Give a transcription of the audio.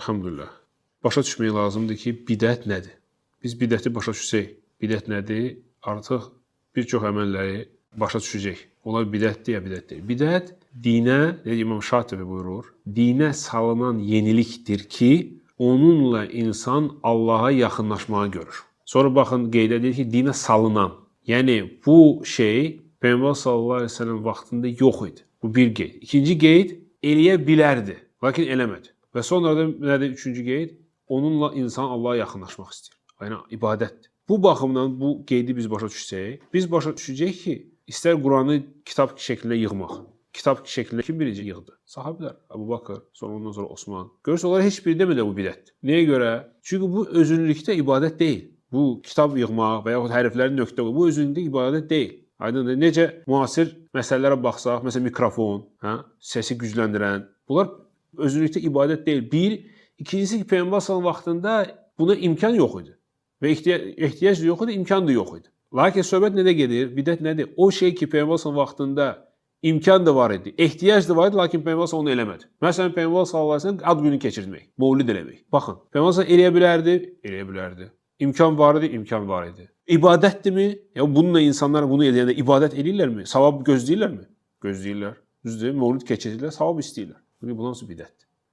Elhamdülillah. Başa düşmək lazımdır ki, bidət nədir? Biz bidəti başa düşsək, bidət nədir? Artıq bir çox əməlləri başa düşəcək. Onlar bidətdir ya bidət deyil. Bidət dinə, İmam Şatibi buyurur, dinə salınan yenilikdir ki, onunla insan Allaha yaxınlaşmağı görür. Sonra baxın qeyd edir ki, dinə salınan. Yəni bu şey Peyğəmbər sallallahu əleyhi və səlləm vaxtında yox idi. Bu bir qeyd. İkinci qeyd, eləyə bilərdi, lakin eləmədi. Və sonra da nədir üçüncü qeyd? Onunla insan Allaha yaxınlaşmaq istəyir. Yəni ibadətdir. Bu baxımdan bu qeydi biz başa düşsək, biz başa düşəcək ki, istər Quranı kitab şəklində yığmaq. Kitab şəklində kim birinci yığdı? Sahabilər, Əbu Bakır, sonra ondan sonra Osman. Görürsə, onlar heç biri demədi bu bidətdir. Nəyə görə? Çünki bu özünlükdə ibadət deyil. Bu kitab yığmaq və yaxud hərflərin nöqtə qoymaq, bu özünlükdə ibadət deyil. Aydındır. Necə müasir məsələlərə baxsaq, məsələn mikrofon, səsi gücləndirən, bunlar özünlükdə ibadət deyil. Bir, ikincisi ki, Peyğəmbər sallallahu vaxtında buna imkan yox idi. Və ehtiyac da yox idi, imkan da yox idi. Lakin söhbət nədə gedir? Bidət nədir? O şey ki, Peyğəmbər sallallahu vaxtında imkan da var idi, ehtiyac da var idi, lakin Peyğəmbər sallallahu onu eləmədi. Məsələn, Peyğəmbər sallallahu ad günü keçirmək, mövlid eləmək. Baxın, Peyğəmbər sallallahu eləyə bilərdi, eləyə bilərdi. İmkan var idi, imkan var idi. İbadətdirmi? Ya bununla insanlar bunu eləyəndə ibadət eləyirlərmi? Savab gözləyirlərmi? Gözləyirlər. Düzdür, mövlid keçirirlər, savab istəyirlər. Bunun hamısı bidətdir.